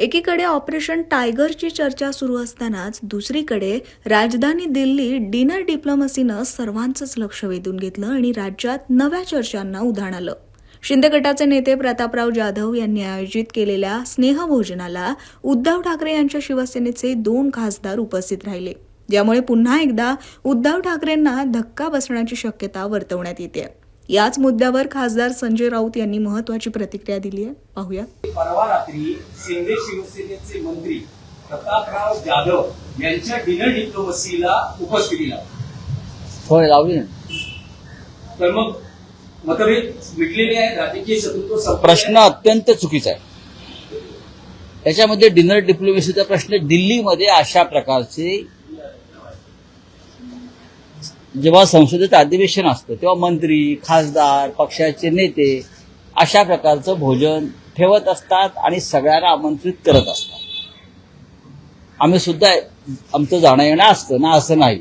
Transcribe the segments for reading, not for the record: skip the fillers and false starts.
एकीकडे ऑपरेशन टायगरची चर्चा सुरू असतानाच दुसरीकडे राजधानी दिल्ली डिनर डिप्लोमसीनं सर्वांचंच लक्ष वेधून घेतलं आणि राज्यात नव्या चर्चांना उधाण आलं. शिंदे गटाचे नेते प्रतापराव जाधव यांनी आयोजित केलेल्या स्नेहभोजनाला उद्धव ठाकरे यांच्या शिवसेनेचे 2 खासदार उपस्थित राहिले, ज्यामुळे पुन्हा एकदा उद्धव ठाकरेंना धक्का बसण्याची शक्यता वर्तवण्यात येते. याच मुद्द्यावर खासदार संजय राऊत यांनी महत्त्वाची प्रतिक्रिया दिली आहे. पाहूया. परवा रात्री शिंदे शिवसेनेचे मंत्री प्रतापराव जाधव यांच्या डिनर डिप्लोमसीला उपस्थितीला होय लावली ना. तर मग मतभेद मिटलेले आहेत, राजकीय शत्रुत्व प्रश्न अत्यंत चुकीचा आहे. त्याच्यामध्ये डिनर डिप्लोमसीचा प्रश्न दिल्लीमध्ये अशा प्रकारचे जेव्हा संसदेचं अधिवेशन असतं तेव्हा मंत्री, खासदार, पक्षाचे नेते अशा प्रकारचं भोजन ठेवत असतात आणि सगळ्यांना आमंत्रित करत असतात. आम्ही सुद्धा आमचं जाणं येणं असतं ना, असं नाही.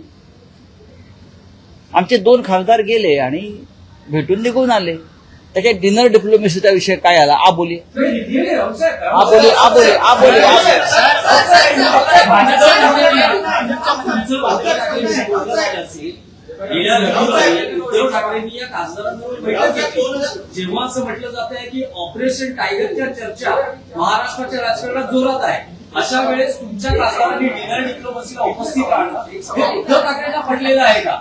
आमचे 2 खासदार गेले आणि भेटून निघून आले. त्याच्या डिनर डिप्लोमसीचा विषय काय आला? आबोली आबोली आबोली आबोली उद्धव ठाकरेंनी या खासदारांबरोबर बैठक घेतली. जेव्हा असं म्हटलं जात आहे की ऑपरेशन टायगरच्या चर्चा महाराष्ट्राच्या राजकारणात जोरात आहे, अशा वेळेस तुमच्या खासदारांनी डिनर डिप्लोमसीला उपस्थित राहणं हे उद्धव ठाकरेंना पटलेलं आहे का?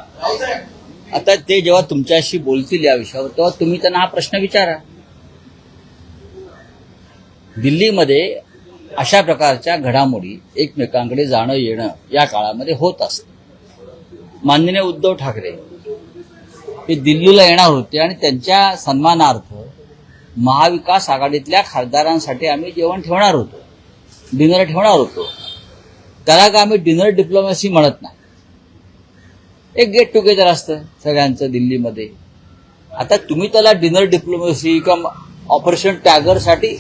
आता ते जेव्हा तुमच्याशी बोलतील या विषयावर तेव्हा तुम्ही त्यांना हा प्रश्न विचारा. दिल्लीमध्ये अशा प्रकारच्या घडामोडी एकमेकांकडे जाणं येणं या काळामध्ये होत असतं. माननीय उद्धव ठाकरे हे दिल्लीला येणार होते आणि त्यांच्या सन्मानार्थ महाविकास आघाडीतल्या खासदारांसाठी आम्ही जेवण ठेवणार होतो, डिनर ठेवणार होतो. त्याला का आम्ही डिनर डिप्लोमसी म्हणत नाही. एक गेट टुगेदर असतं सगळ्यांचं दिल्लीमध्ये. आता तुम्ही त्याला डिनर डिप्लोमसी किंवा ऑपरेशन टायगरसाठी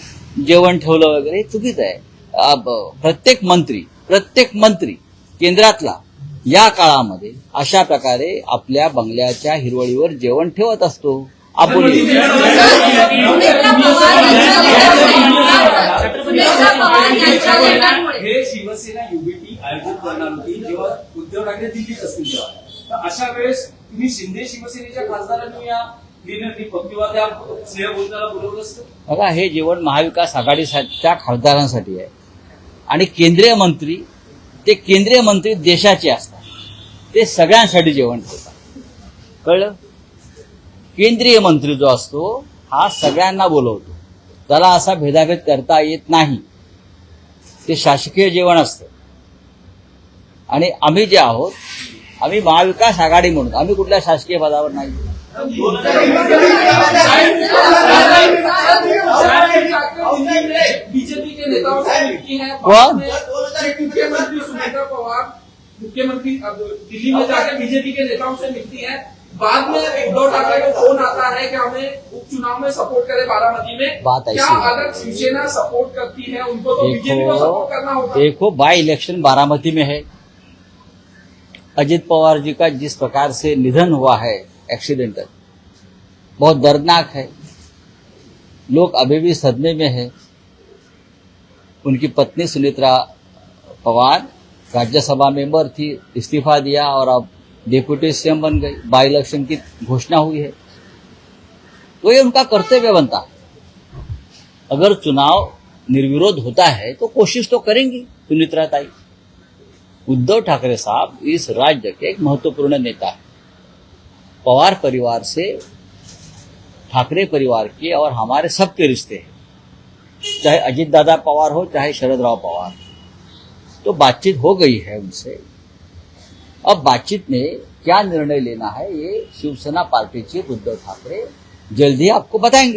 जेवण ठेवलं वगैरे चुकीचं आहे. प्रत्येक मंत्री केंद्रातला या काळामध्ये अशा प्रकारे आपल्या बंगल्याच्या हिरवळीवर जेवण ठेवत असतो. आबोली हे शिवसेना युबीटी आयोजित करणार होती जेव्हा उद्धव ठाकरे दिल्लीत असतील तेव्हा. तर अशा वेळेस तुम्ही शिंदे शिवसेनेच्या खासदारांनी या डिनर किंवा त्या स्नेहभोजनाला बोलवलं असतं. बघा, हे जेवण महाविकास आघाडीच्या खासदारांसाठी आहे आणि केंद्रीय मंत्री देशाचे असतात. ते सगळ्यांसाठी जेवण ठेवतात. कळलं? केंद्रीय मंत्री जो असतो हा सगळ्यांना बोलवतो. त्याला असा भेदाभेद करता येत नाही. ते शासकीय जेवण असतं. आणि आम्ही जे आहोत, आम्ही महाविकास आघाडी म्हणून, आम्ही कुठल्या शासकीय पदावर नाही. बीजेपी के नेताओं से मिलती है मुख्यमंत्री दिल्ली में जाकर बीजेपी के नेताओं से मिलती है. बाद में उद्धव ठाकरे को फोन आता है कि हमें उपचुनाव में सपोर्ट करे बारामती में. बात ऐसी क्या अगर शिवसेना सपोर्ट करती है उनको तो बीजेपी को सपोर्ट करना होगा. देखो, बाई इलेक्शन बारामती में है. अजित पवार जी का जिस प्रकार से निधन हुआ है एक्सीडेंटल, बहुत दर्दनाक है. लोग अभी भी सदमे में है. उनकी पत्नी सुनीत्रा पवार राज्यसभा मेंबर थी, इस्तीफा दिया और अब डिप्यूटी सीएम बन गई. बाई इलेक्शन की घोषणा हुई है, तो ये उनका कर्तव्य बनता है. अगर चुनाव निर्विरोध होता है तो कोशिश तो करेंगी सुनीत्रा ताई. उद्धव ठाकरे साहब इस राज्य के एक महत्वपूर्ण नेता है. पवार परिवार से ठाकरे परिवार के और हमारे सबके रिश्ते हैं, चाहे अजित दादा पवार हो चाहे शरद राव पवार. तो बातचीत हो गई है उनसे. अब बातचीत में क्या निर्णय लेना है ये शिवसेना पार्टी चीफ उद्धव ठाकरे जल्दी आपको बताएंगे.